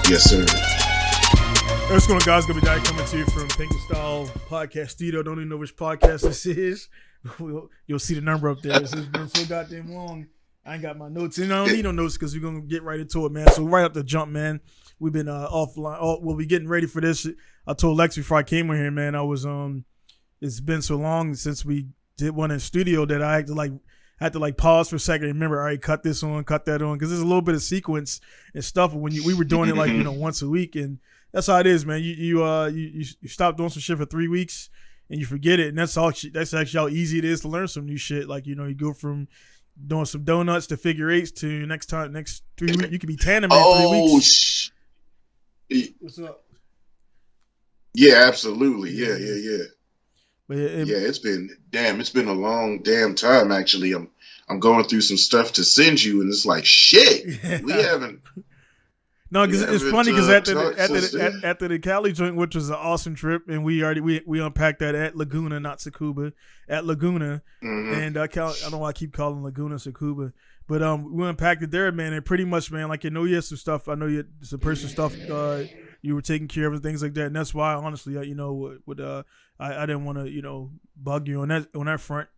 Yes, sir. What's going on, guys? Gonna be Daddy coming to you from Pinku Style Podcast Studio. Don't even know which podcast this is. You'll see the number up there. It's been so goddamn long. I ain't got my notes. And I don't need no notes because we're gonna get right into it, man. So right up the jump, man. We've been offline. We'll be getting ready for this. I told Lex before I came in here, man. I was It's been so long since we did one in studio that I had to pause for a second and remember, all right, cut this on, cut that on, because there's a little bit of sequence and stuff. When we were doing it once a week, and that's how it is, man. You stop doing some shit for 3 weeks and you forget it, and that's actually how easy it is to learn some new shit. You go from doing some donuts to figure eights to next 3 weeks you could be tanning in 3 weeks. What's up? Yeah, absolutely. Yeah. But it's been a long damn time. Actually, I'm going through some stuff to send you, and it's like shit. Yeah. We haven't. No, because it's funny because after the Cali joint, which was an awesome trip, and we unpacked that at Laguna, not Tsukuba, at Laguna, and I don't know why I keep calling Laguna Tsukuba, but we unpacked it there, man, and pretty much, man, you had some stuff. I know you had some personal stuff. You were taking care of and things like that, and that's why, honestly, I didn't want to bug you on that front,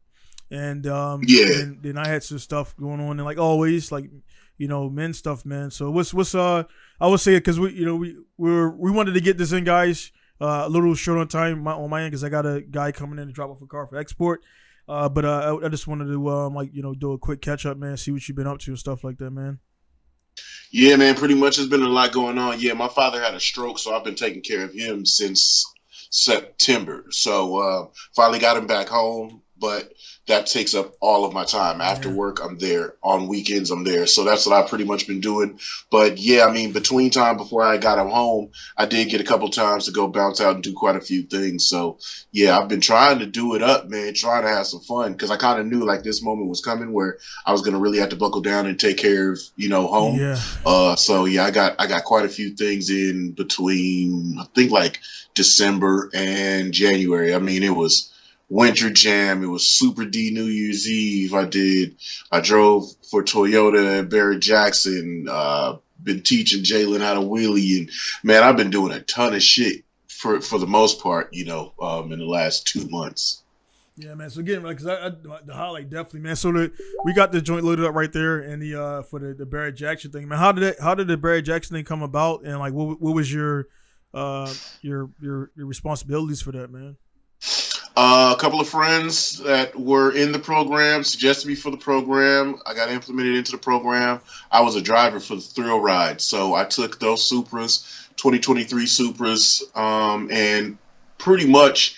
and then I had some stuff going on, and like always, men stuff, man. So what's I would say, because we wanted to get this in, guys, a little short on time on my end because I got a guy coming in to drop off a car for export. But I just wanted to do a quick catch up, man, see what you've been up to and stuff like that, man. Yeah, man, pretty much there's been a lot going on. Yeah, my father had a stroke, so I've been taking care of him since September. So finally got him back home, but that takes up all of my time. After work, I'm there. On weekends, I'm there. So that's what I've pretty much been doing. But yeah, I mean, between time before I got him home, I did get a couple times to go bounce out and do quite a few things. So yeah, I've been trying to do it up, man, trying to have some fun, because I kind of knew this moment was coming where I was going to really have to buckle down and take care of, home. Yeah. So yeah, I got quite a few things in between, I think December and January. I mean, it was Winter Jam. It was Super D New Year's Eve. I drove for Toyota at Barrett Jackson. Been teaching Jalen how to wheelie, and man, I've been doing a ton of shit for the most part, in the last 2 months. Yeah, man. So again, because the highlight definitely, man. So we got the joint loaded up right there, and for the Barrett Jackson thing, man. How did the Barrett Jackson thing come about, and what was your responsibilities for that, man? A couple of friends that were in the program suggested me for the program. I got implemented into the program. I was a driver for the thrill ride, so I took those Supras, 2023 Supras, and pretty much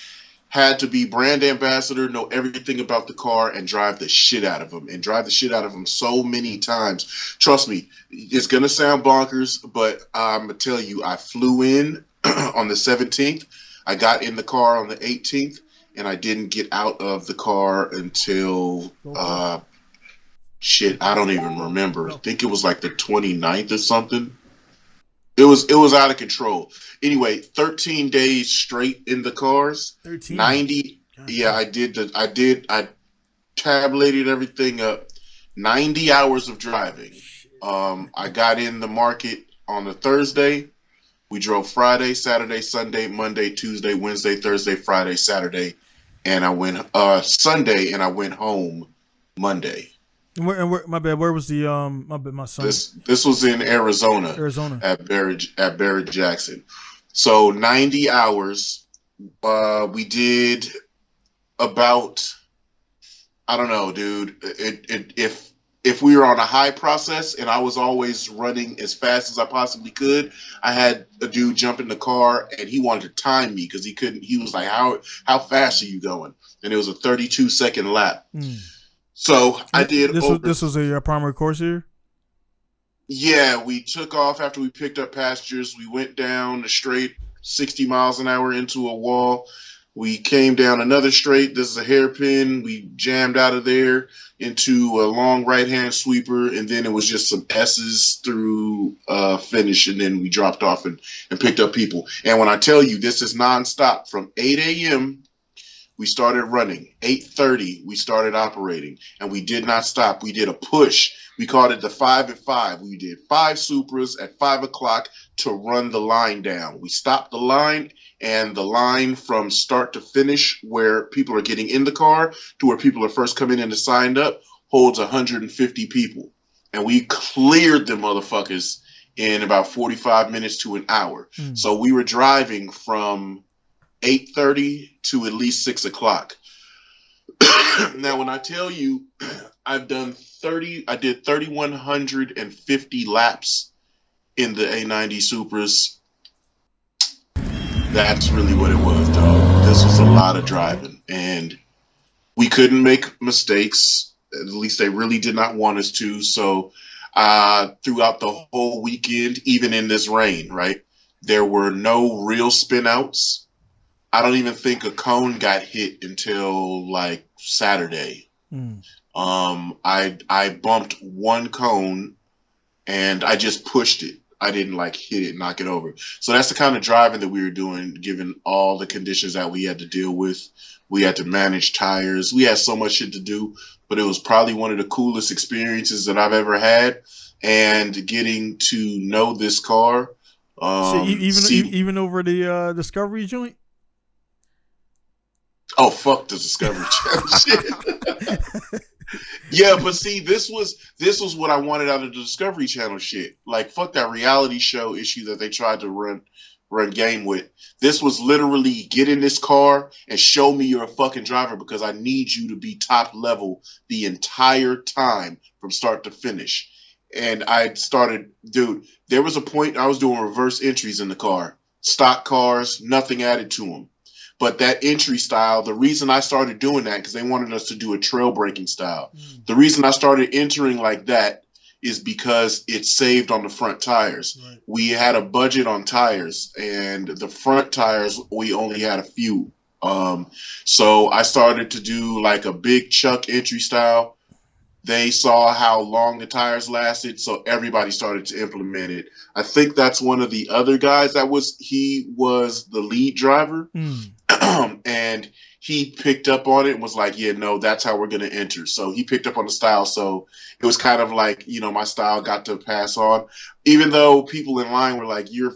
had to be brand ambassador, know everything about the car, and drive the shit out of them, so many times. Trust me, it's going to sound bonkers, but I'm going to tell you, I flew in on the 17th. I got in the car on the 18th, and I didn't get out of the car until, I don't even remember. I think it was the 29th or something. It was out of control. Anyway, 13 days straight in the cars. 13? 90. Yeah, I tabulated everything up. 90 hours of driving. I got in the market on a Thursday. We drove Friday, Saturday, Sunday, Monday, Tuesday, Wednesday, Thursday, Friday, Saturday, and I went Sunday, and I went home Monday. And my bad. Where was my son? This was in Arizona. At Barrett Jackson. So 90 hours. We did about, I don't know, dude. If we were on a high process and I was always running as fast as I possibly could, I had a dude jump in the car and he wanted to time me because he couldn't. He was like, how fast are you going? And it was a 32-second lap. So I did. This was a primary course here? Yeah, we took off after we picked up passengers. We went down the straight 60 miles an hour into a wall. We came down another straight. This is a hairpin. We jammed out of there into a long right-hand sweeper, and then it was just some S's through finish, and then we dropped off and picked up people. And when I tell you, this is nonstop from 8 a.m. We started running. 8:30, we started operating, and we did not stop. We did a push. We called it the 5 at 5. We did 5 Supras at 5 o'clock to run the line down. We stopped the line, and the line from start to finish, where people are getting in the car to where people are first coming in to sign up, holds 150 people. And we cleared the motherfuckers in about 45 minutes to an hour. So we were driving from 8:30 to at least 6 o'clock. Now, when I tell you I did 3,150 laps in the A90 Supras, that's really what it was, dog. This was a lot of driving, and we couldn't make mistakes. At least they really did not want us to. So throughout the whole weekend, even in this rain, right, there were no real spin outs. I don't even think a cone got hit until like Saturday. I bumped one cone and I just pushed it. I didn't like hit it, knock it over. So that's the kind of driving that we were doing, given all the conditions that we had to deal with. We had to manage tires. We had so much shit to do, but it was probably one of the coolest experiences that I've ever had. And getting to know this car. Even over the Discovery joint? Oh, fuck the Discovery Channel shit. Yeah, but see, this was what I wanted out of the Discovery Channel shit. Like, fuck that reality show issue that they tried to run game with. This was literally get in this car and show me you're a fucking driver, because I need you to be top level the entire time from start to finish. And I started, dude, there was a point I was doing reverse entries in the car. Stock cars, nothing added to them. But that entry style, the reason I started doing that, because they wanted us to do a trail braking style. The reason I started entering like that is because it saved on the front tires. Right. We had a budget on tires, and the front tires, we only had a few. So I started to do like a big chuck entry style. They saw how long the tires lasted, so everybody started to implement it. I think that's one of the other guys he was the lead driver. And he picked up on it and was like, yeah, no, that's how we're going to enter. So he picked up on the style. So it was kind of like, my style got to pass on, even though people in line were like, you're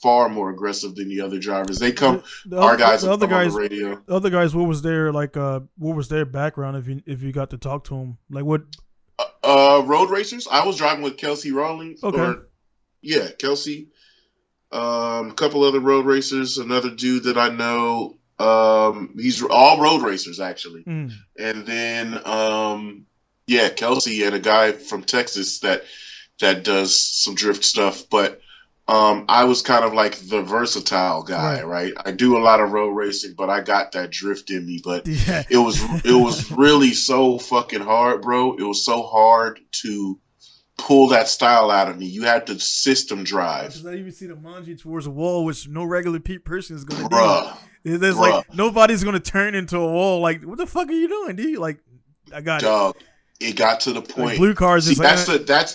far more aggressive than the other drivers. They come, our guys on the radio. The other guys, what was their background if you got to talk to them? Like what? Road racers. I was driving with Kelsey Rawlings. Okay. Kelsey. A couple other road racers. Another dude that I know. He's all road racers actually. And then Kelsey and a guy from Texas that does some drift stuff. But I was kind of like the versatile guy, right? I do a lot of road racing, but I got that drift in me. But it was really so fucking hard, bro. It was so hard to pull that style out of me. You had to system drive. Because I even see the manji towards a wall, which no regular person is going to do. There's like nobody's going to turn into a wall. Like, what the fuck are you doing, dude? Like, I got it. It got to the point. Like blue cars. See, that's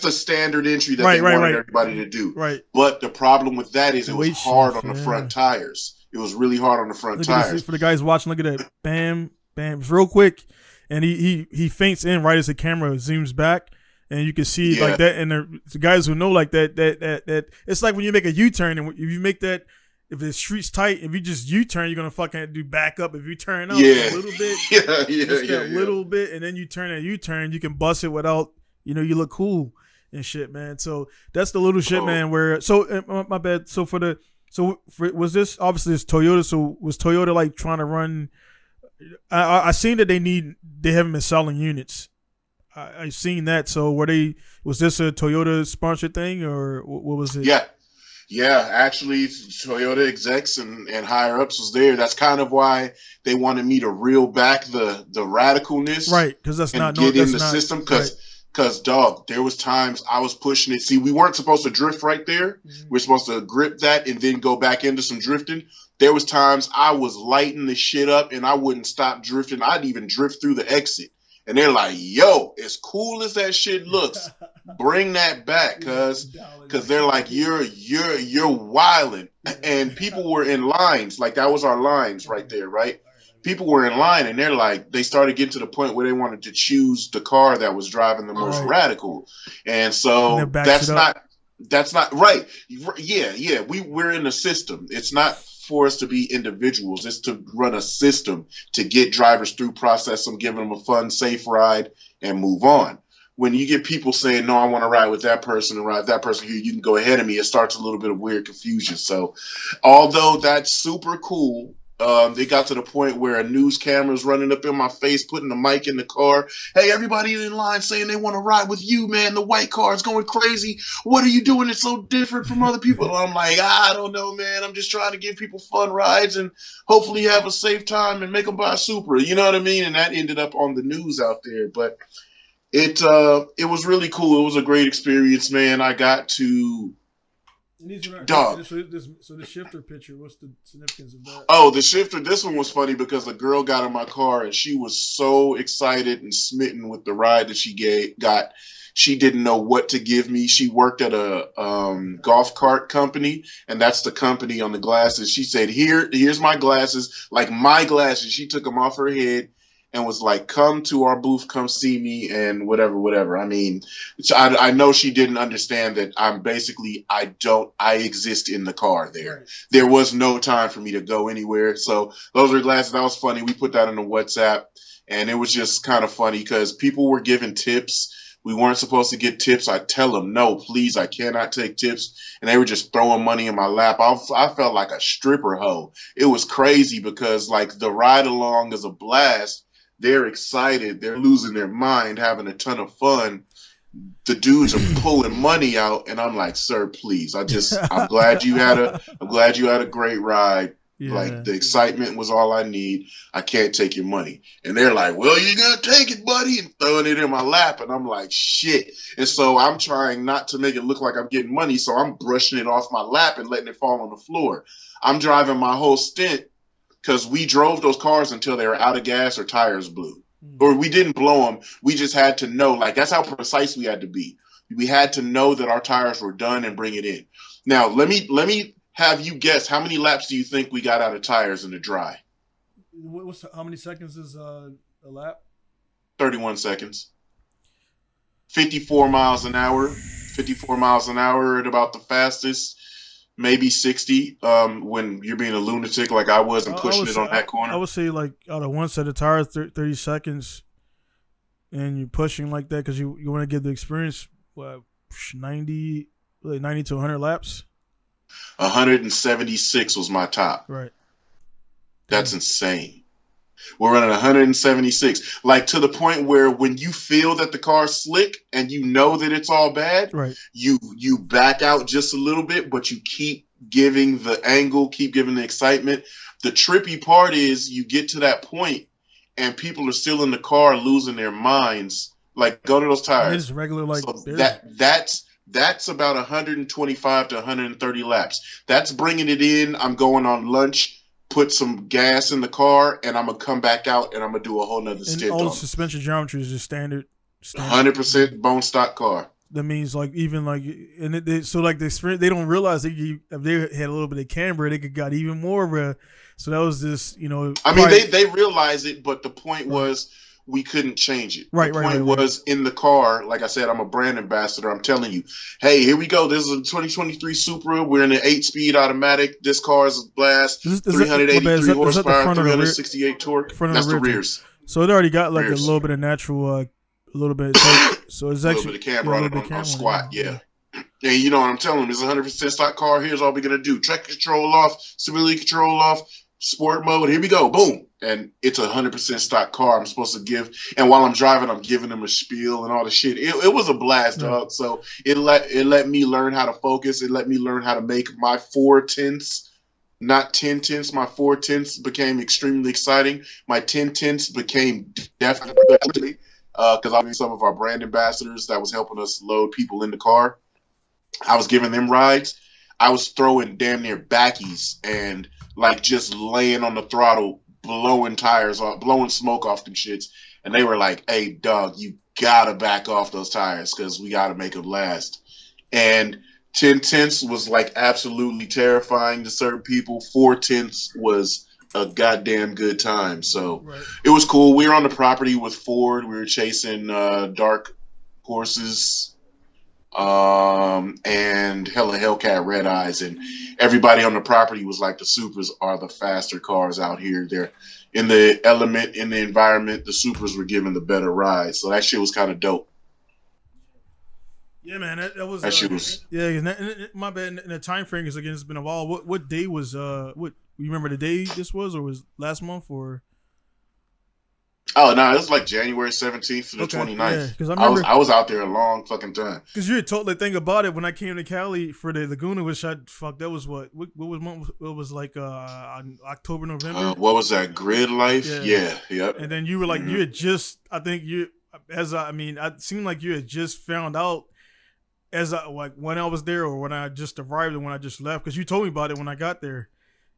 the standard entry that they wanted everybody to do. Right. But the problem with that is it was hard on the front tires. It was really hard on the front tires. For the guys watching, look at that. Bam, bam. It's real quick. And he feints in right as the camera zooms back. And you can see like that. And the guys who know like that it's like when you make a U-turn. And if you make that, if the street's tight, if you just U-turn, you're going to fucking do back up. If you turn up a little bit, little bit, and then you turn a U-turn, you can bust it without, you look cool and shit, man. So that's the little shit, man, where, so, my bad. So was this, obviously it's Toyota, so was Toyota like trying to run, I seen that they haven't been selling units. I seen that. So was this a Toyota sponsored thing or what was it? Yeah, actually, Toyota execs and higher ups was there. That's kind of why they wanted me to reel back the radicalness, right? Because that's not get in the system. Because dog, there was times I was pushing it. See, we weren't supposed to drift right there. We're supposed to grip that and then go back into some drifting. There was times I was lighting the shit up and I wouldn't stop drifting. I'd even drift through the exit. And they're like, yo, as cool as that shit looks, bring that back, cause they're like, you're wilding. And people were in lines, like that was our lines right there, right? people were in line, and they're like, they started getting to the point where they wanted to choose the car that was driving the most radical, and so that's not right. Yeah, we're in a system. It's not for us to be individuals. It's to run a system to get drivers through, process them, give them a fun, safe ride, and move on. When you get people saying, no, I want to ride with that person and ride with that person here, you can go ahead of me, it starts a little bit of weird confusion. So although that's super cool, it got to the point where a news camera's running up in my face, putting the mic in the car. Hey, everybody in line saying they want to ride with you, man. The white car is going crazy. What are you doing? It's so different from other people. And I'm like, I don't know, man. I'm just trying to give people fun rides and hopefully have a safe time and make them buy a Supra. You know what I mean? And that ended up on the news out there. But it was really cool. It was a great experience, man. I got to... Dog. So the shifter picture, what's the significance of that? Oh, the shifter, this one was funny because a girl got in my car and she was so excited and smitten with the ride that she got. She didn't know what to give me. She worked at a golf cart company, and that's the company on the glasses. She said, here's my glasses, like my glasses. She took them off her head and was like, come to our booth, come see me, and whatever. I mean, I know she didn't understand that I exist in the car there. Right. There was no time for me to go anywhere. So those are glasses. That was funny. We put that in the WhatsApp, and it was just kind of funny because people were giving tips. We weren't supposed to get tips. I tell them, no, please, I cannot take tips. And they were just throwing money in my lap. I felt like a stripper hoe. It was crazy because like the ride along is a blast. They're excited. They're losing their mind, having a ton of fun. The dudes are pulling money out, and I'm like, sir, please. I'm glad you had a great ride. Yeah. Like the excitement was all I need. I can't take your money. And they're like, well, you gotta take it, buddy, and throwing it in my lap. And I'm like, shit. And so I'm trying not to make it look like I'm getting money. So I'm brushing it off my lap and letting it fall on the floor. I'm driving my whole stint. Because we drove those cars until they were out of gas or tires blew. Or we didn't blow them. We just had to know, like, that's how precise we had to be. We had to know that our tires were done and bring it in. Now, let me have you guess, how many laps do you think we got out of tires in the dry? How many seconds is a lap? 31 seconds. 54 miles an hour. 54 miles an hour at about the fastest. Maybe 60 when you're being a lunatic like I was and pushing it on that corner. I would say like out of one set of tires, 30 seconds, and you're pushing like that because you want to get the experience, 90 to 100 laps? 176 was my top. Right. That's insane. We're running 176, like to the point where when you feel that the car's slick and you know that it's all bad, right, you back out just a little bit, but you keep giving the angle, keep giving the excitement. The trippy part is you get to that point and people are still in the car losing their minds. Like, go to those tires. It's regular, like so that's about 125 to 130 laps. That's bringing it in. I'm going on lunch. Put some gas in the car, and I'm gonna come back out, and I'm gonna do a whole nother stint. And all the suspension geometry is just standard. 100% bone stock car. That means like even like so like the experience, they don't realize that if they had a little bit of camber, they could got even more of a. So that was just I mean, they realize it, but the point was we couldn't change it. Right, the point was in the car. Like I said, I'm a brand ambassador. I'm telling you, hey, here we go. This is a 2023 Supra. We're in an 8-speed automatic. This car is a blast. 383 horsepower, 368 torque. That's the rears. So it already got like a little bit of natural, a little bit. So it's actually a little bit of camber on it on squat. Yeah. And you know what I'm telling them? It's a 100% stock car. Here's all we're gonna do: traction control off, stability control off, sport mode. Here we go. Boom. And it's a 100% stock car. I'm supposed to give, and while I'm driving, I'm giving them a spiel and all the shit. It was a blast, dog. So it let me learn how to focus. It let me learn how to make my 4/10, not 10/10. My 4/10 became extremely exciting. My 10/10 became definitely because I was some of our brand ambassadors that was helping us load people in the car. I was giving them rides. I was throwing damn near backies and like just laying on the throttle, blowing tires off, blowing smoke off them shits. And they were like, hey, dog, you gotta back off those tires because we gotta make them last. And 10/10 was like absolutely terrifying to certain people. 4/10 was a goddamn good time. So Right. it was cool. We were on the property with Ford. We were chasing dark horses, and hella Hellcat red eyes, and everybody on the property was like, the Supras are the faster cars out here. They're in the element, in the environment. The Supras were giving the better ride, so that shit was kind of dope. Yeah, man, that was That shit was. yeah. My bad. In the time frame, because again, it's been a while. What day was what you remember the day this was, or was last month, or Oh no, it was like January 17th to the okay, yeah, 29th. because I I was remember I was out there a long fucking time. because you had told the thing about it when I came to Cali for the Laguna, which I fuck that was what was month? It was like October, November. What was that? Grid Life? Yeah, Yeah, yep. and then you were like Hmm. you had just I think you as I mean I seemed like you had just found out as I like when I was there or when I just arrived and when I just left because you told me about it when I got there.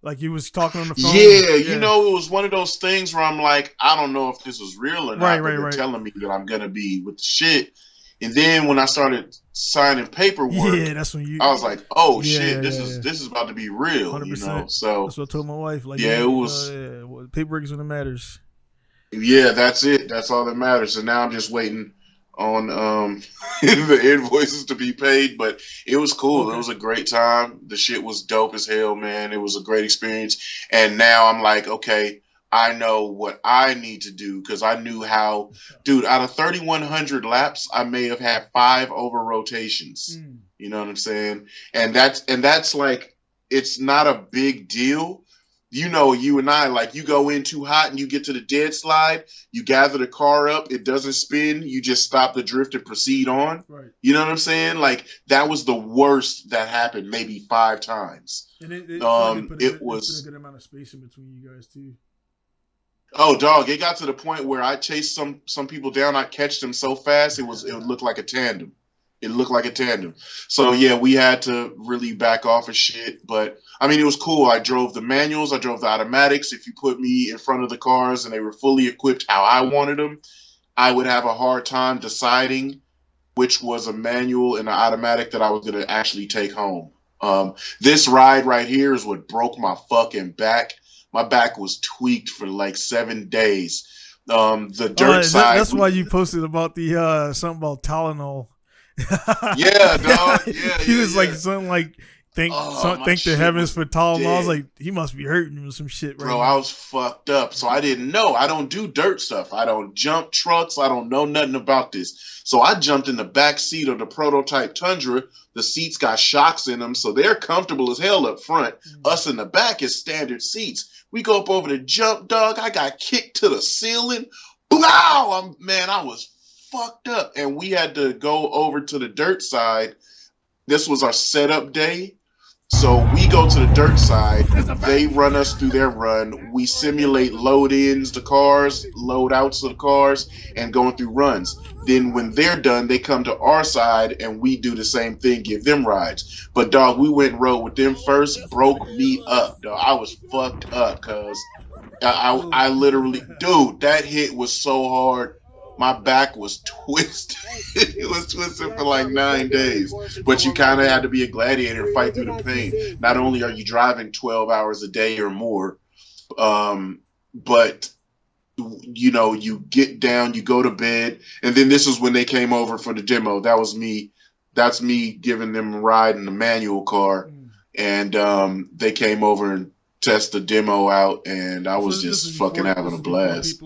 Like you was talking on the phone. Yeah, Yeah. it was one of those things where I'm like, I don't know if this is real or Right, not, but they're right. telling me that I'm gonna be with the shit. And then when I started signing paperwork, Yeah, that's when you. I was like, oh Yeah, shit, this is about to be real, 100%. So That's what I told my wife. Like, yeah, it was. well, paperwork is when it matters. Yeah, that's it. That's all that matters. And now I'm just waiting on the invoices to be paid. But it was cool. It Okay. was a great time. The shit was dope as hell, man. It was a great experience. And now I'm like, okay, I know what I need to do because I knew how, dude. Out of 3,100 laps, I may have had 5 over rotations. Mm. You know what I'm saying? And that's like, it's not a big deal. You and I, like, you go in too hot and you get to the dead slide, you gather the car up, it doesn't spin, you just stop the drift and proceed on. Right. You know what I'm saying? Like, that was the worst that happened maybe 5 times. And it feel like they It put a was, good amount of space in between you guys too. oh dog, it got to the point where I chased some people down, I catch them so fast, it would look like a tandem. It looked like a tandem. So yeah, we had to really back off of shit. But I mean, it was cool. I drove the manuals. I drove the automatics. If you put me in front of the cars and they were fully equipped how I wanted them, I would have a hard time deciding which was a manual and an automatic that I was going to actually take home. This ride right here is what broke my fucking back. My back was tweaked for like 7 days. The dirt side. That's why you posted about the something about Tylenol. Yeah, dog. Yeah, he was like yeah. something like thank My the shit heavens was for Tylenol. dead. I was like, he must be hurting or some shit, right? Bro, now. I was fucked up. So I didn't know. I don't do dirt stuff. I don't jump trucks. I don't know nothing about this. So I jumped in the back seat of the prototype Tundra. The seats got shocks in them, so they're comfortable as hell up front. Us in the back is standard seats. We go up over the jump, dog. I got kicked to the ceiling. Wow! I was fucked up. And we had to go over to the dirt side. This was our setup day. So we go to the dirt side, they run us through their run, we simulate load-ins to cars, load-outs of the cars, and going through runs. Then when they're done, they come to our side, and we do the same thing, give them rides. But, dog, we went and rode with them first, broke me up, dog. I was fucked up, cuz I literally, dude, that hit was so hard. My back was twisted. It was twisted for like 9 days. But you kind of had to be a gladiator and fight through the pain. Not only are you driving 12 hours a day or more, but you get down, you go to bed, and then this is when they came over for the demo. That was me. That's me giving them a ride in the manual car, and they came over and test the demo out, and I was just fucking having a blast.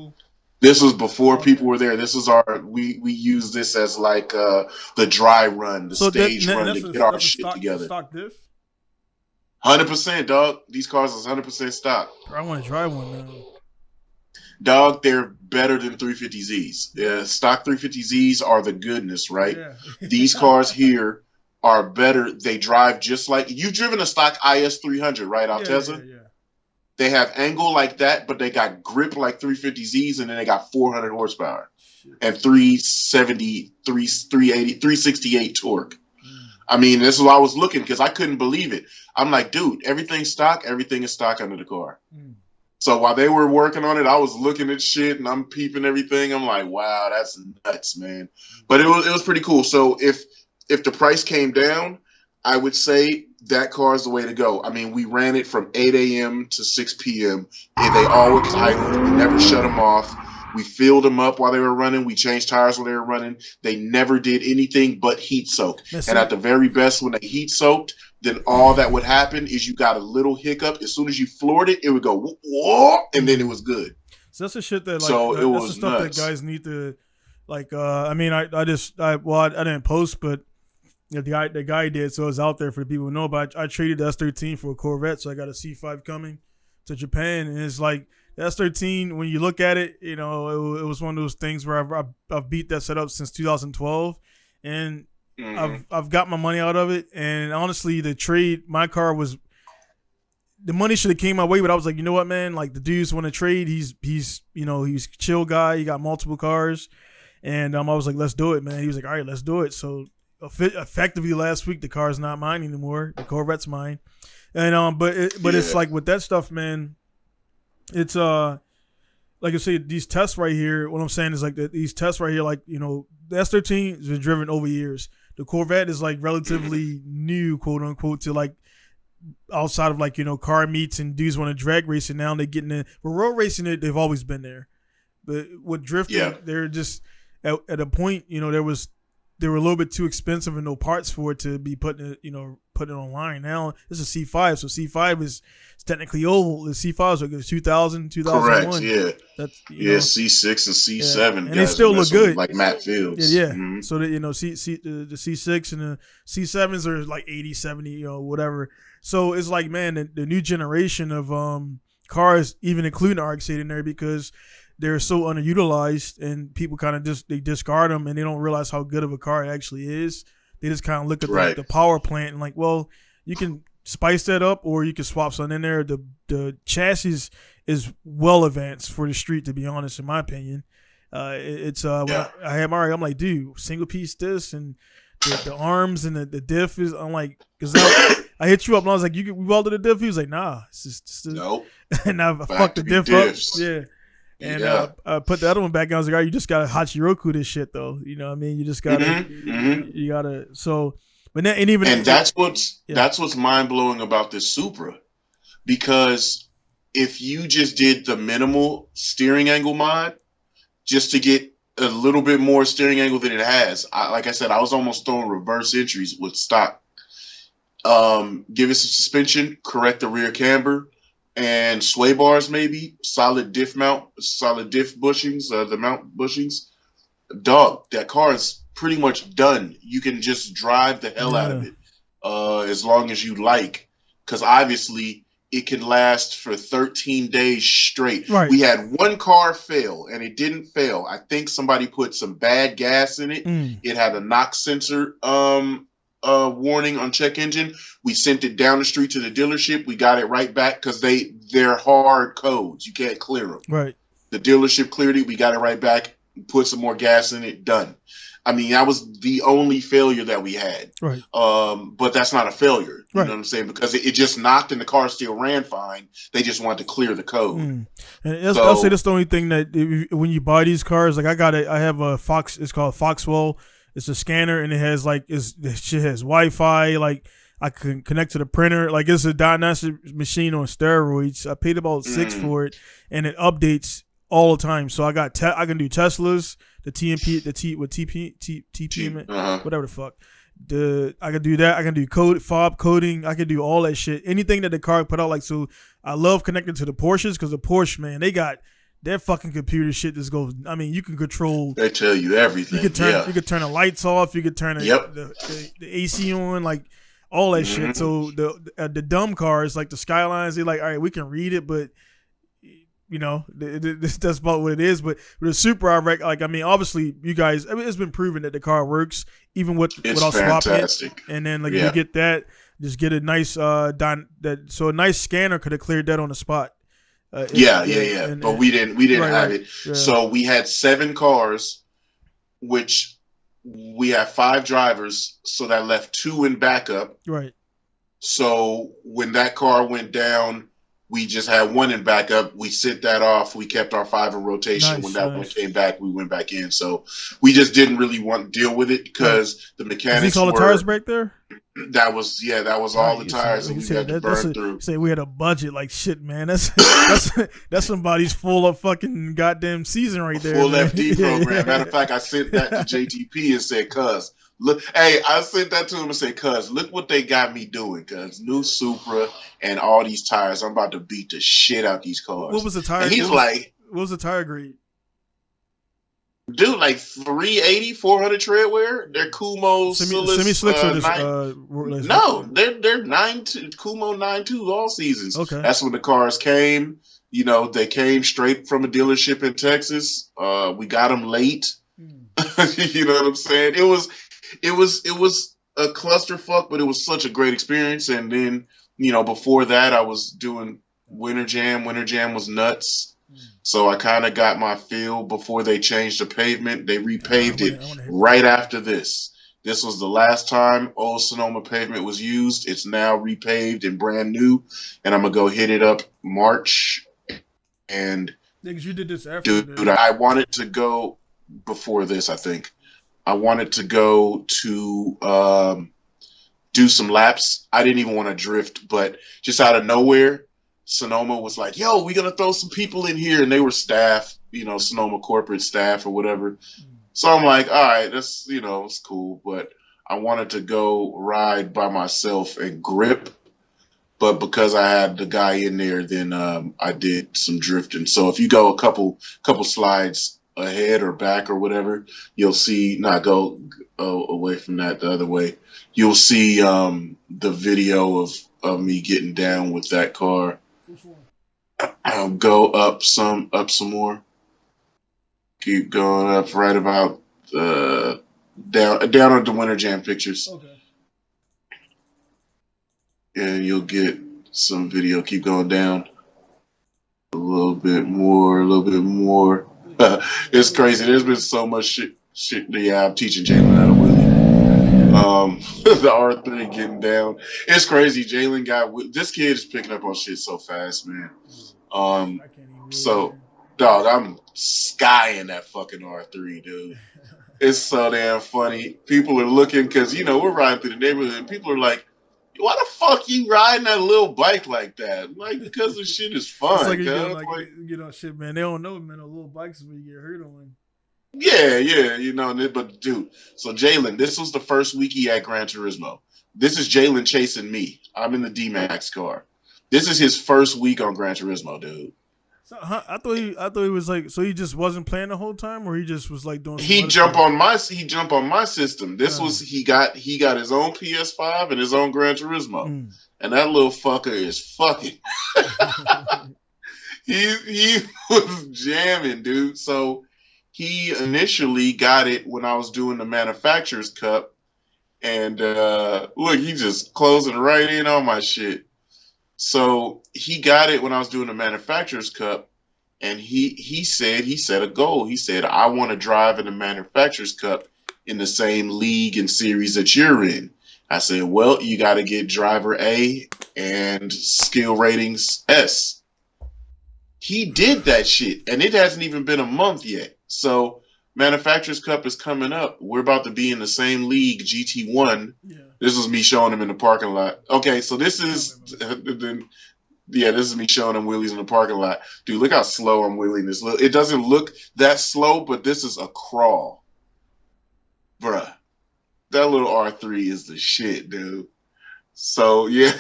This was before people were there. This is we use this as like the dry run, the stage run to get our shit together. Stock diff? 100%, dog. These cars is 100% stock. I want to try one now. Dog, they're better than 350Zs. Stock 350Zs are the goodness, right? Yeah. These cars here are better. They drive just like you've driven a stock IS 300, right, Alteza? Yeah. They have angle like that, but they got grip like 350Zs, and then they got 400 horsepower and 370, 380, 368 torque. I mean, this is why I was looking because I couldn't believe it. I'm like, dude, everything's stock. Everything is stock under the car. So while they were working on it, I was looking at shit and I'm peeping everything. I'm like, wow, that's nuts, man. But it was pretty cool. So if the price came down, I would say that car is the way to go. I mean, we ran it from 8 a.m. to 6 p.m. And they always idled. We never shut them off. We filled them up while they were running. We changed tires while they were running. They never did anything but heat soak. And at the very best, when they heat soaked, then all that would happen is you got a little hiccup. As soon as you floored it, it would go whoa, and then it was good. So that's the shit that that's the stuff nuts. That guys need to I mean, I didn't post, but the guy did, so it's out there for the people who know. But I traded the S13 for a Corvette, so I got a C5 coming to Japan, and it's like the S13. When you look at it, it was one of those things where I've beat that setup since 2012, and I've got my money out of it. And honestly, the trade, my car was. The money should have came my way, but I was like, you know what, man? Like the dudes want to trade. He's a chill guy. He got multiple cars, and I was like, let's do it, man. He was like, all right, let's do it. So effectively last week, the car's not mine anymore. The Corvette's mine, and but it's like with that stuff, man. It's like I say, these tests right here. What I'm saying is like these tests right here, like the S13 has been driven over years. The Corvette is like relatively new, quote unquote, to like. Outside of like car meets and dudes want to drag racing now, they getting in. But road racing, they've always been there. But with drifting, they're just at a point. They were a little bit too expensive and no parts for it to be putting it online. Now it's a C5, so C5 is technically old. The C5 is like 2000, 2001. Correct. Yeah. That's C6 and C7, and they still look good, like Matt Fields. Yeah. Mm-hmm. So that the C6 and the C7s are like 80, 70, whatever. So it's like, man, the new generation of cars, even including the RX-8 in there, because they're so underutilized and people kind of they discard them and they don't realize how good of a car it actually is. They just kind of look at the power plant and like, well, you can spice that up or you can swap something in there. The chassis is well advanced for the street, to be honest, in my opinion. When I had Mario, I'm like, dude, single piece this and the arms and the diff is. I'm like, because I hit you up and I was like, we welded the diff. He was like, nah, it's just nope. And I fucked the diff diffs. Up. Yeah. And I put the other one back. And I was like, all right, you just gotta Hachiroku this shit though. You know what I mean? You just gotta, you gotta. So, but then, and that's what's mind blowing about this Supra, because if you just did the minimal steering angle mod, just to get a little bit more steering angle than it has, like I said, I was almost throwing reverse entries with stock. Give it some suspension, correct the rear camber, and sway bars maybe, solid diff bushings, the mount bushings. Dog, that car is pretty much done. You can just drive the hell out of it as long as you like, because obviously it can last for 13 days straight. Right. We had one car fail, and it didn't fail. I think somebody put some bad gas in it. It had a knock sensor warning on check engine. We sent it down the street to the dealership. We got it right back because they're hard codes. You can't clear them. Right. The dealership cleared it. We got it right back. Put some more gas in it. Done. I mean, that was the only failure that we had. Right. But that's not a failure. You know what I'm saying? Because it just knocked and the car still ran fine. They just wanted to clear the code. And I'll say that's the only thing that when you buy these cars, like I have a Fox. It's called Foxwell. It's a scanner and it has shit has Wi-Fi. Like I can connect to the printer. Like it's a diagnostic machine on steroids. I paid about $6 for it, and it updates all the time. So I can do Teslas, the TMP, TPM, whatever the fuck. I can do that. I can do fob coding. I can do all that shit. Anything that the car put out. Like, so I love connecting to the Porsches because the Porsche, man, they got their fucking computer shit just goes. I mean, you can control. They tell you everything. You could turn the lights off. You could turn the AC on. Like all that shit. So the dumb cars like the Skylines, they're like, all right, we can read it, but that's about what it is. But with the Supra, obviously, you guys, it's been proven that the car works even without swapping it. And then if you get that, just get a nice a nice scanner could have cleared that on the spot. But we didn't have it. Yeah. So we had 7 cars, which we have 5 drivers, so that left 2 in backup. Right. So when that car went down, We just had one in backup. We sent that off. We kept our 5 in rotation. Nice, when that nice. one came back, we went back in. So we just didn't really want to deal with it because the mechanics Is this all the tires back there? That was all the tires that we had to burn through. Say we had a budget like shit, man. That's somebody's full of fucking goddamn season right there. Full man. FD program. Matter of fact, I sent that to JTP and said, "Cuz, look, hey," I sent that to him and said, "Cuz, look what they got me doing. Cuz new Supra and all these tires. I'm about to beat the shit out these cars." What was the tire? And he's like, "What was the tire grade?" Dude, like 380, 400 tread wear. They're Kumo semi-slicks or this, no, they're 9 Kumo 9.2 all seasons. Okay, that's when the cars came. You know, they came straight from a dealership in Texas. We got them late. You know what I'm saying? It was a clusterfuck, but it was such a great experience. And then, you know, before that, I was doing Winter Jam. Winter Jam was nuts. So I kind of got my feel before they changed the pavement. They repaved it right after this. This was the last time old Sonoma pavement was used. It's now repaved and brand new. And I'm going to go hit it up March. And because you did this after. Dude, I wanted to go before this, I think. I wanted to go to do some laps. I didn't even want to drift, but just out of nowhere, Sonoma was like, "Yo, we're going to throw some people in here." And they were staff, you know, Sonoma corporate staff or whatever. So I'm like, all right, that's, you know, it's cool. But I wanted to go ride by myself and grip. But because I had the guy in there, then I did some drifting. So if you go a couple slides ahead or back or whatever, you'll see, not go away from that the other way, you'll see the video of me getting down with that car. I'll go up some more. Keep going up right about down at the Winter Jam pictures. Okay. And you'll get some video. Keep going down. A little bit more. It's crazy. There's been so much shit. Yeah, I'm teaching Jalen how to wheelie. The R3 getting down. It's crazy. Jalen this kid is picking up on shit so fast, man. So, dog, I'm skying that fucking R3, dude. It's so damn funny. People are looking because, you know, we're riding through the neighborhood and people are like, "Why the fuck you riding that little bike like that?" Like, because the shit is fun. It's like you know, shit, man. They don't know, man. The little bikes when you get hurt on. Yeah, you know. But dude, so Jalen, this was the first week he had Gran Turismo. This is Jalen chasing me. I'm in the D-Max car. This is his first week on Gran Turismo, dude. So I thought he was like, so he just wasn't playing the whole time, or he just was like doing. He jumped on my system. This was he got his own PS5 and his own Gran Turismo, and that little fucker is fucking. he was jamming, dude. So he initially got it when I was doing the Manufacturers Cup, and look, he just closing right in on my shit. So he got it when I was doing the Manufacturers Cup, and he set a goal. He said, "I want to drive in the Manufacturers Cup in the same league and series that you're in." I said, "Well, you got to get driver A and skill ratings S." He did that shit, and it hasn't even been a month yet. So Manufacturers Cup is coming up. We're about to be in the same league, GT1. Yeah. This was me showing him in the parking lot. Okay, so this is me showing him wheelies in the parking lot. Dude, look how slow I'm wheeling this. It doesn't look that slow, but this is a crawl. Bruh, that little R3 is the shit, dude. So, yeah,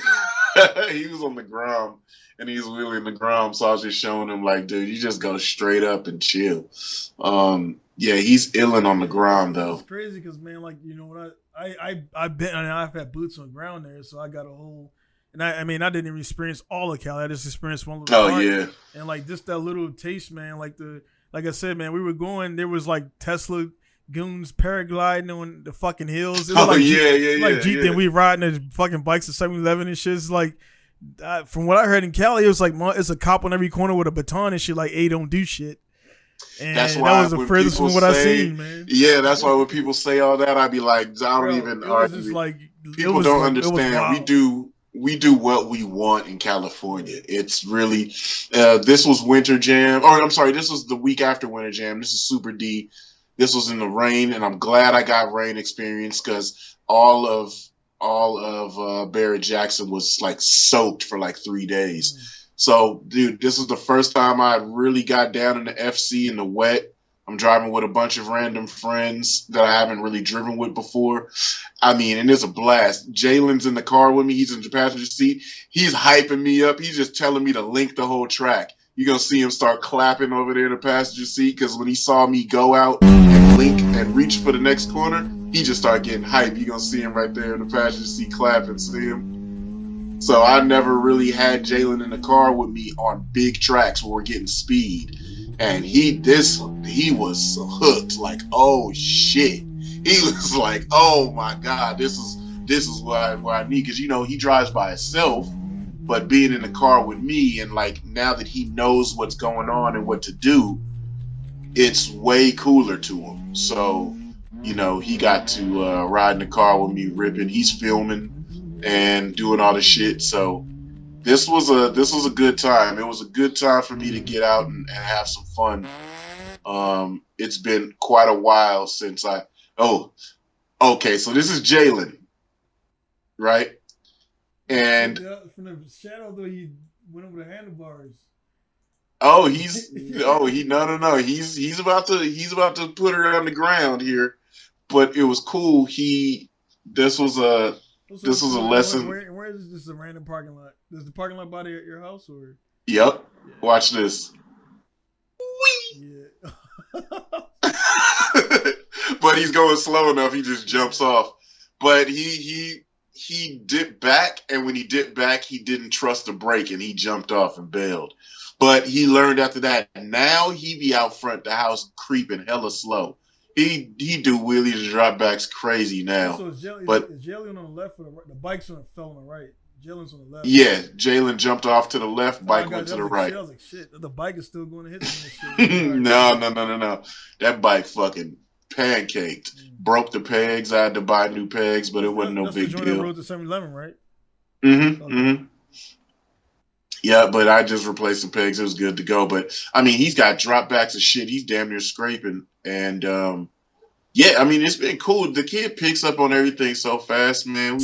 he was on the ground, and he was wheeling the ground, so I was just showing him, like, dude, you just go straight up and chill. Yeah, he's illin' on the ground, though. It's crazy because, man, like, you know, when I've had boots on the ground there, so I got a whole, and I mean, I didn't even experience all of Cali. I just experienced one little part. Yeah. And, like, just that little taste, man, like I said, man, we were going, there was, like, Tesla goons paragliding on the fucking hills. It was like Jeep, then we riding the fucking bikes at 7-Eleven and shit. It's like, from what I heard in Cali, it was like, it's a cop on every corner with a baton and shit, like, hey, don't do shit. And that's why that was the furthest from what I seen, man. Yeah, that's why when people say all that, I'd be like, I don't even argue. Like, people don't understand. we do what we want in California. It's really this was Winter Jam, or I'm sorry, this was the week after Winter Jam. This is Super D. This was in the rain, and I'm glad I got rain experience because all of Barrett Jackson was like soaked for like 3 days. So, dude, this is the first time I really got down in the FC in the wet. I'm driving with a bunch of random friends that I haven't really driven with before. I mean, and it's a blast. Jalen's in the car with me. He's in the passenger seat. He's hyping me up. He's just telling me to link the whole track. You're going to see him start clapping over there in the passenger seat because when he saw me go out and link and reach for the next corner, he just started getting hyped. You're going to see him right there in the passenger seat clapping. See him? So I never really had Jalen in the car with me on big tracks where we're getting speed. And he was hooked, like, oh shit. He was like, oh my God, this is what I need. Because, he drives by himself, but being in the car with me and like now that he knows what's going on and what to do, it's way cooler to him. So, he got to ride in the car with me ripping. He's filming and doing all the shit. So this was a good time. It was a good time for me to get out and have some fun. It's been quite a while since okay, so this is Jalen, right? And from the shadow though, he went over the handlebars. No. He's about to put her on the ground here, but it was cool. This was a lesson. Where is this? A random parking lot? Is the parking lot by your house or? Yep. Yeah. Watch this. Yeah. But he's going slow enough. He just jumps off. But he dipped back, and when he dipped back, he didn't trust the brake, and he jumped off and bailed. But he learned after that. Now he be out front the house creeping hella slow. He do wheelies and drop backs crazy now. So is Jalen on the left or the right? The bike's fell on the right. Jalen's on the left. Yeah, Jalen jumped off to the left. Bike went to the right. I was like, shit, the bike is still going to hit this shit. No. That bike fucking pancaked. Broke the pegs. I had to buy new pegs, but it wasn't no big deal. That's the joint that rode to 7-Eleven, right? Mm-hmm. Yeah, but I just replaced the pegs. It was good to go. But, I mean, he's got drop backs and shit. He's damn near scraping. And, it's been cool. The kid picks up on everything so fast, man.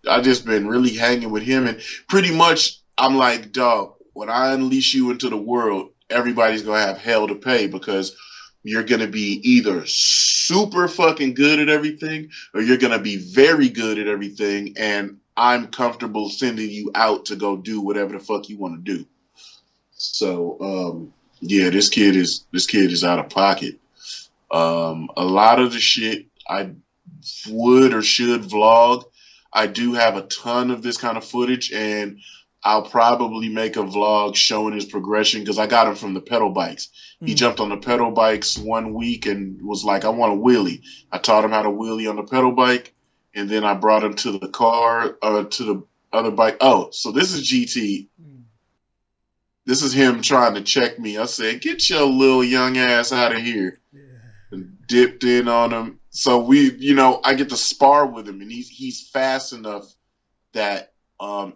I just been really hanging with him. And pretty much, I'm like, dog, when I unleash you into the world, everybody's going to have hell to pay because you're going to be either super fucking good at everything or you're going to be very good at everything. And I'm comfortable sending you out to go do whatever the fuck you want to do. So, this kid is out of pocket. A lot of the shit I would or should vlog. I do have a ton of this kind of footage, and I'll probably make a vlog showing his progression because I got him from the pedal bikes. He jumped on the pedal bikes 1 week and was like, I want a wheelie. I taught him how to wheelie on the pedal bike. And then I brought him to the car, to the other bike. Oh, so this is GT. This is him trying to check me. I said, get your little young ass out of here. Yeah. And dipped in on him. So I get to spar with him, and he's fast enough that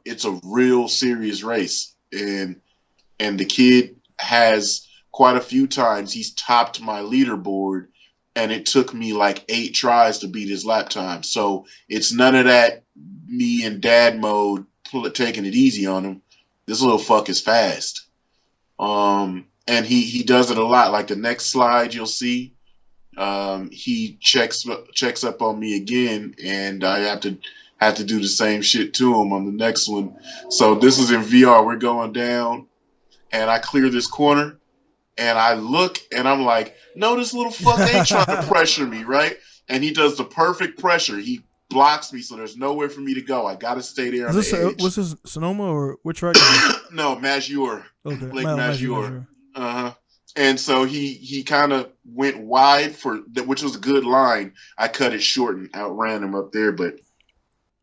it's a real serious race. And the kid has quite a few times he's topped my leaderboard. And it took me like 8 tries to beat his lap time. So it's none of that me in dad mode taking it easy on him. This little fuck is fast. And he does it a lot. Like the next slide you'll see, he checks up on me again, and I have to do the same shit to him on the next one. So this is in VR. We're going down, and I clear this corner. And I look, and I'm like, no, this little fuck ain't trying to pressure me, right? And he does the perfect pressure. He blocks me, so there's nowhere for me to go. I got to stay there on the edge. Was this Sonoma or which track? No, Maggiore. Okay. Lake Maggiore. Uh-huh. And so he kind of went wide which was a good line. I cut it short and outran him up there. But,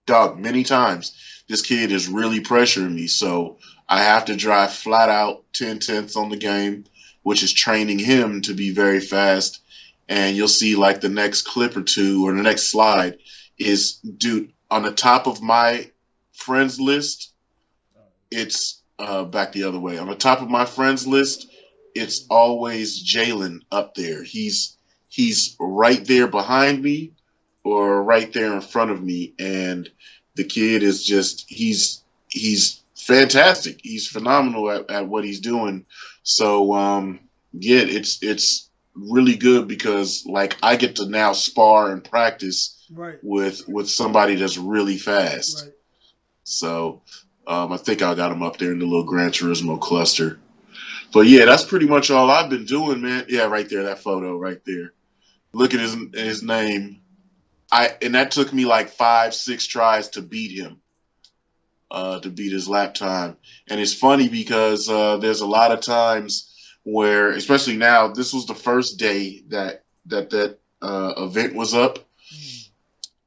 dog, many times, this kid is really pressuring me. So I have to drive flat out 10/10 on the game, which is training him to be very fast. And you'll see like the next clip or two or the next slide is, dude, on the top of my friends list, it's back the other way. On the top of my friends list, it's always Jalen up there. He's right there behind me or right there in front of me, and the kid is just he's fantastic. He's phenomenal at what he's doing. So yeah, it's really good because like I get to now spar and practice with somebody that's really fast. Right. So I think I got him up there in the little Gran Turismo cluster. But yeah, that's pretty much all I've been doing, man. Yeah, right there, that photo right there. Look at his name. And that took me like 5-6 tries to beat him, to beat his lap time. And it's funny because there's a lot of times where, especially now, this was the first day that event was up.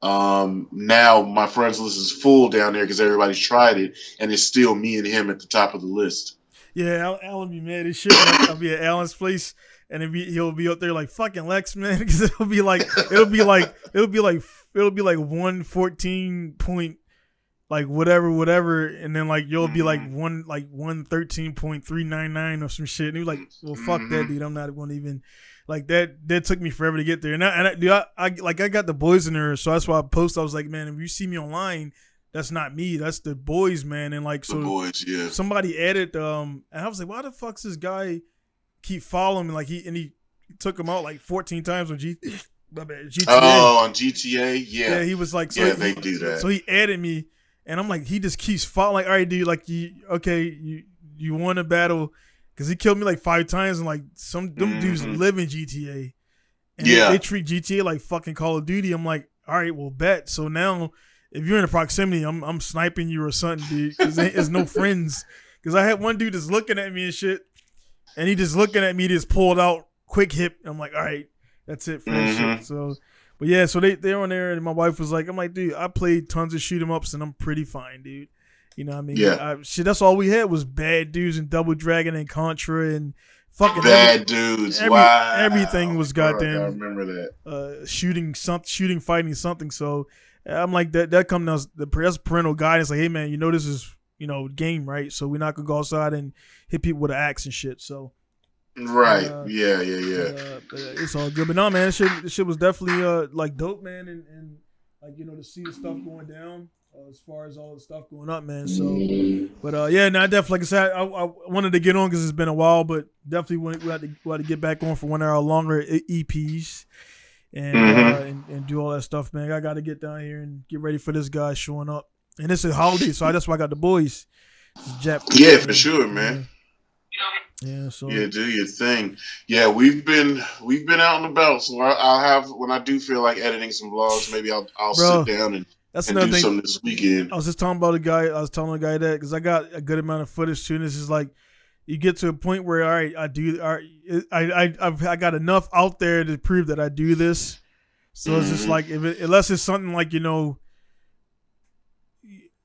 Now my friends list is full down there because everybody's tried it, and it's still me and him at the top of the list. Yeah, Alan be mad as shit. I'll be at Alan's place, and he'll be up there like fucking Lex, man, because it'll be like 114 point like whatever, and then like you'll be like 113.399 or some shit. And he was like, well, fuck that, dude. I'm not going to even like that. That took me forever to get there. And I got the boys in there, so that's why I posted. I was like, man, if you see me online, that's not me. That's the boys, man. And like, so the boys, yeah. Somebody added, and I was like, why the fuck's this guy keep following me? Like he took him out like 14 times on GTA. Oh, on GTA, yeah. Yeah, he was like, so yeah, they do that. So he added me, and I'm like, he just keeps following. Like, all right, dude, like you won a battle because he killed me like 5 times, and like them dudes live in GTA, and they treat GTA like fucking Call of Duty. I'm like, all right, well, bet. So now, if you're in the proximity, I'm sniping you or something, dude. Because there's no friends. Because I had one dude that's looking at me and shit, and he just looking at me, just pulled out quick hip. I'm like, all right, that's it for that shit. So, but yeah, so they're on there, and my wife was like, I'm like, dude, I played tons of shoot 'em ups, and I'm pretty fine, dude. You know what I mean? Yeah. That's all we had was bad dudes and Double Dragon and Contra and fucking bad dudes. Wow. Everything was goddamn. I remember that. Shooting, fighting something. So I'm like, that comes down. That's parental guidance. Like, hey man, this is game, right? So we're not gonna go outside and hit people with an axe and shit. So. Right. Yeah. It's all good, but no, man, this shit was definitely like dope, man, and like to see the stuff going down as far as all the stuff going up, man. So, but I definitely, like I said, I wanted to get on because it's been a while, but definitely we had to get back on for 1 hour longer EPs and do all that stuff, man. I got to get down here and get ready for this guy showing up, and it's a holiday, so that's why I got the boys. Yeah, for sure, man. Yeah, so do your thing. Yeah, we've been out and about, so I'll have when I do feel like editing some vlogs, maybe I'll sit down and do something this weekend. I was just telling a guy that because I got a good amount of footage too, and it's just like you get to a point where I got enough out there to prove that I do this. So it's just like unless it's something like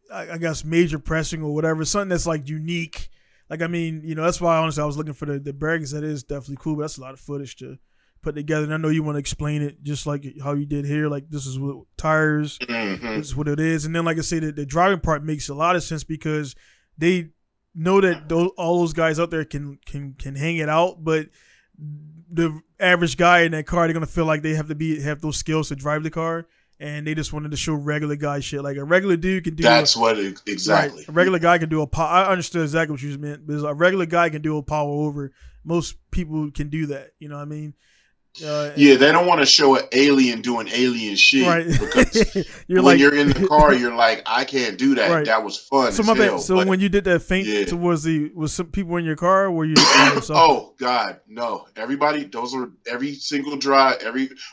I guess major pressing or whatever, something that's like unique. Like, I mean, that's why honestly I was looking for the Bergens. That is definitely cool, but that's a lot of footage to put together. And I know you want to explain it just like how you did here. Like, this is what tires, this is what it is. And then, like I say, the driving part makes a lot of sense because they know that all those guys out there can hang it out, but the average guy in that car, they're gonna feel like they have those skills to drive the car. And they just wanted to show regular guy shit. Like a regular dude can do. Exactly. Right, a regular guy can do a power. I understood exactly what you meant. Because a regular guy can do a power over. Most people can do that. You know what I mean? They don't want to show an alien doing alien shit. Right. Because you're in the car, you're like, I can't do that. Right. That was fun. So my bad. So when you did that feint was some people in your car? Or were you? Oh God, no! Everybody, every single drive.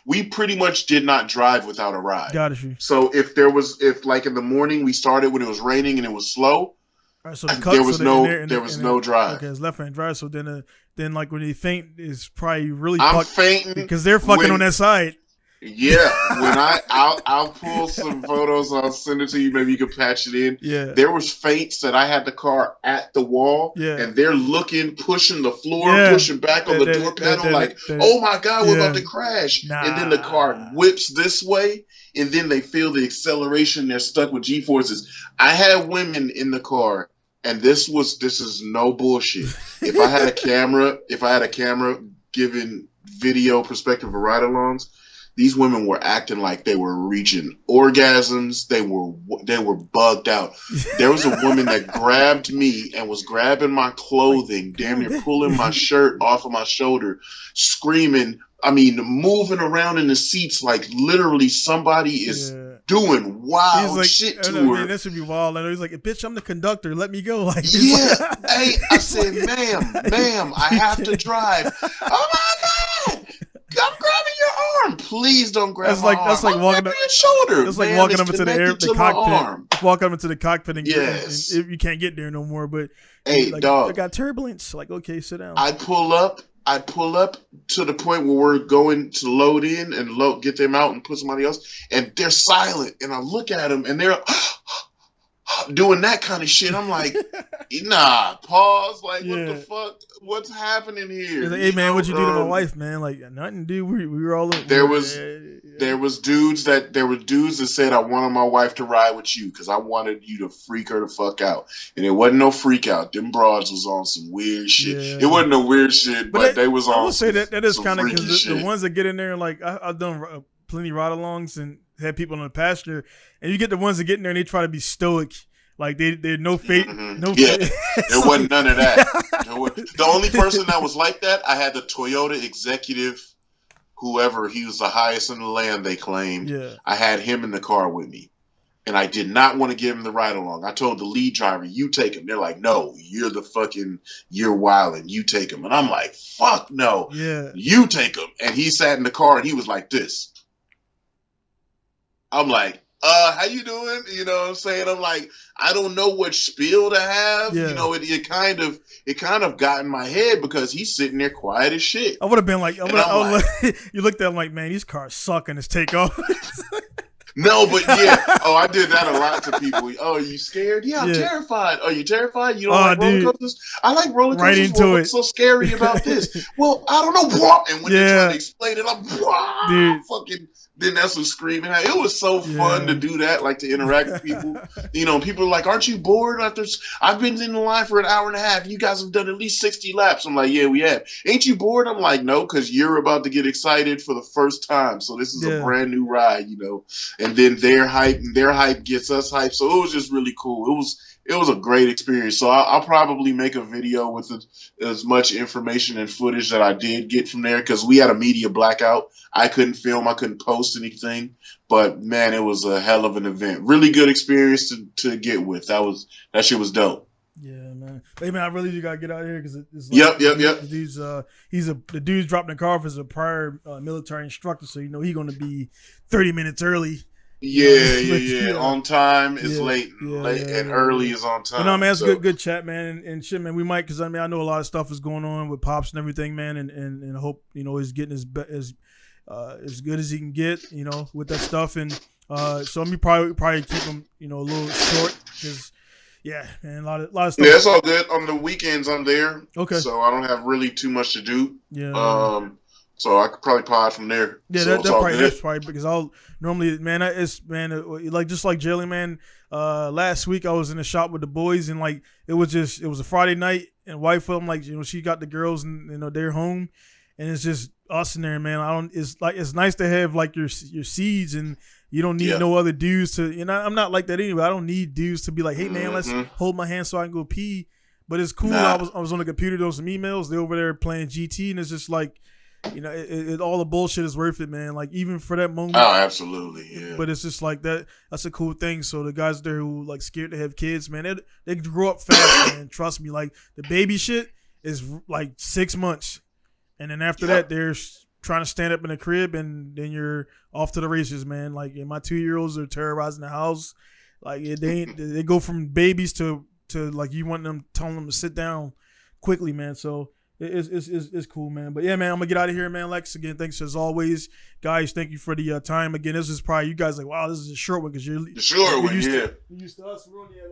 We pretty much did not drive without a ride. Got you. So if like in the morning we started when it was raining and it was slow. Right, so there was no drive. Okay, it's left-hand drive. So then like when you faint, is probably really. I'm fainting because they're fucking on that side. Yeah, when I'll pull some photos. I'll send it to you. Maybe you can patch it in. Yeah, there was feints that I had the car at the wall. Yeah, and they're pushing the floor, pushing back on the door panel, like, oh my God, we're about to crash. Nah. And then the car whips this way. and then they feel the acceleration. They're stuck with G-forces. I had women in the car, and this is no bullshit. If I had a camera giving video perspective of ride-alongs, these women were acting like they were reaching orgasms. They were bugged out. There was a woman that grabbed me and was grabbing my clothing, damn near pulling my shirt off of my shoulder, screaming. I mean, moving around in the seats like literally somebody is doing wild shit to her. That should be wild. And he's like, "Bitch, I'm the conductor. Let me go." Like, yeah. Hey, I said, ma'am, I have to drive. Oh my God. I'm grabbing your arm. Please don't grab my arm. That's like walking up your shoulder. It's like walking up into the cockpit. Walk up into the cockpit and you can't get there no more. But hey, like, dog, I got turbulence. Like, okay, sit down. I pull up to the point where we're going to load in and get them out and put somebody else, and they're silent. And I look at them and they're doing that kind of shit. I'm like, nah, pause. Like, what the fuck? What's happening here? Like, hey, man, what'd you do to my wife, man? Like, nothing, dude. We were all over. There were dudes that said, I wanted my wife to ride with you because I wanted you to freak her the fuck out. And it wasn't no freak out. Them broads was on some weird shit. Yeah. It wasn't no weird shit, but they was on. I would say that is kind of because the ones that get in there, like I've done plenty of ride-alongs and had people on the passenger, and you get the ones that get in there and they try to be stoic. Like they're no fate, no yeah. fate. There wasn't none of that. The only person that was like that, I had the Toyota executive, whoever, he was the highest in the land, they claimed. Yeah. I had him in the car with me, and I did not want to give him the ride along. I told the lead driver, "You take him." They're like, "No, you're wildin'. You take him." And I'm like, "Fuck no, you take him." And he sat in the car and he was like this. I'm like, how you doing? You know what I'm saying? I'm like, I don't know what spiel to have. Yeah. You know, it kind of got in my head because he's sitting there quiet as shit. I would have been like, you looked at him like, man, these cars suck in this takeoff. No, but yeah. Oh, I did that a lot to people. Oh, are you scared? Yeah, I'm terrified. Are you terrified? You don't like roller coasters? I like roller coasters. Right into What's so scary about this? Well, I don't know. And when they're trying to explain it, I'm fucking. Then that's some screaming. It was so fun to do that, like to interact with people. You know, people are like, "Aren't you bored?" I've been in the line for an hour and a half. You guys have done at least 60 laps. I'm like, "Yeah, we have." "Ain't you bored?" I'm like, "No, because you're about to get excited for the first time. So this is a brand new ride, you know." And then their hype gets us hyped. So it was just really cool. It was a great experience. So I'll probably make a video with as much information and footage that I did get from there because we had a media blackout. I couldn't film. I couldn't post anything. But, man, it was a hell of an event. Really good experience to get with. That shit was dope. Yeah, man. Hey, man, I really do gotta get out of here because it's like the dude's dropping the car off as a prior military instructor, so you know he's gonna be 30 minutes early. Yeah. On time is late, and early is on time. But no, man, it's good chat, man, and shit, man. We might, because I mean, I know a lot of stuff is going on with Pops and everything, man, and I hope he's getting as good as he can get, with that stuff, and so I'm probably keep him, a little short because. Yeah, man, a lot of stuff. Yeah, it's all good. On the weekends, I'm there. Okay. So I don't have really too much to do. Yeah. So I could probably pod from there. Yeah, so that's probably because I'll normally, like just like Jelly, man. Last week I was in the shop with the boys and like it was a Friday night and wife of them like she got the girls and they're home and it's just us in there, man. It's nice to have like your seeds and. You don't need no other dudes to, I'm not like that anyway. I don't need dudes to be like, hey, man, let's hold my hand so I can go pee. But it's cool. I was on the computer doing some emails. They're over there playing GT, and it's just like, all the bullshit is worth it, man. Like, even for that moment. Oh, absolutely, yeah. But it's just like that. That's a cool thing. So the guys there who, like, scared to have kids, man, they grow up fast, man. Trust me. Like, the baby shit is, like, 6 months. And then after that, there's trying to stand up in the crib and then you're off to the races, man. Like my 2-year-olds are terrorizing the house. Like they go from babies to like you want them telling them to sit down quickly, man. So it's cool, man. But yeah, man, I'm gonna get out of here, man. Lex, again, thanks as always, guys. Thank you for the time. Again, this is probably you guys like, wow, this is a short one because you're the short one, used to us. We're only at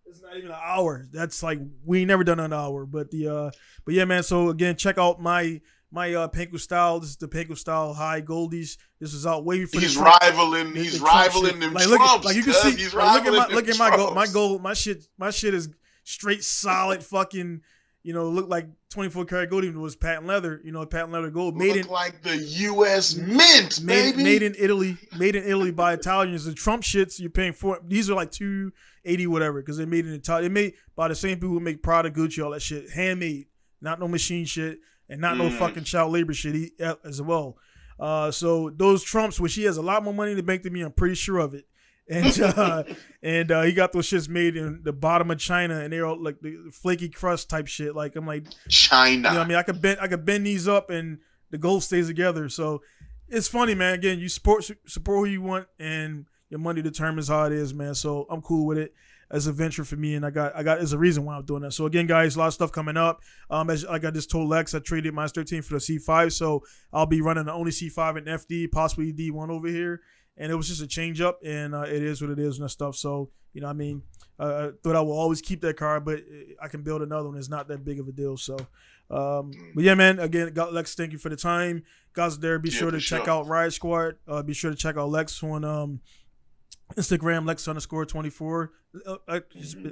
it's not even an hour. That's like we ain't never done an hour. But yeah, man. So again, check out my Pinku style. This is the Pinku style high goldies. This is out way before he's rivaling them like, Trumps. Like you can see, he's like, look at my Trumps. gold. My shit is straight solid fucking. Look like 24 karat gold. Even though it was patent leather. Patent leather gold. Look like the U.S. Mint, baby. Made in Italy by Italians. The Trump shits you're paying for. These are like $280 whatever because they made in Italy. They made by the same people who make Prada, Gucci, all that shit. Handmade, not no machine shit, and not no fucking child labor shit as well. So those Trumps, which he has a lot more money in the bank than me, I'm pretty sure of it. And he got those shits made in the bottom of China, and they're all like the flaky crust type shit. Like I'm like China. I could bend these up, and the gold stays together. So it's funny, man. Again, you support who you want, and your money determines how it is, man. So I'm cool with it as a venture for me, and I got there's a reason why I'm doing that. So again, guys, a lot of stuff coming up. As like I just told Lex, I traded my 13 for the C5, so I'll be running the only C5 and FD, possibly D1 over here. And it was just a change up, and it is what it is and that stuff. So, I thought I will always keep that car, but I can build another one. It's not that big of a deal. So, but yeah, man, again, Lex, thank you for the time. Guys there, be sure to check out Riot Squad. Be sure to check out Lex on Instagram, Lex_24.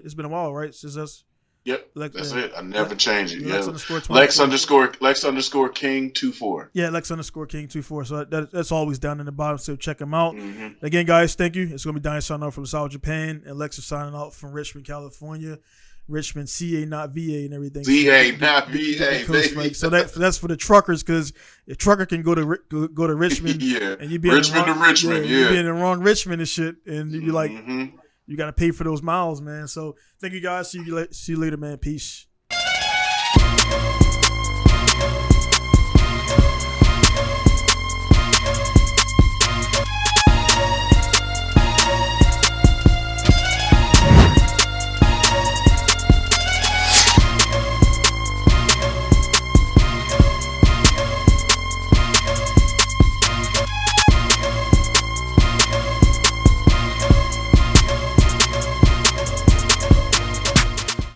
It's been a while, right? Since us. Yep, that's it. I never change it. Lex _King24. Yeah, Lex_King24. So that's always down in the bottom. So check him out. Again, guys, thank you. It's gonna be Diane signing out from South Japan, and Lex is signing out from Richmond, California. Richmond, CA, not VA, and everything. VA, not VA, baby. So that's for the truckers, because a trucker can go to Richmond, and you be Richmond to Richmond, you be in the wrong Richmond and shit, and you be like. You got to pay for those miles, man. So thank you guys. See you later, man. Peace.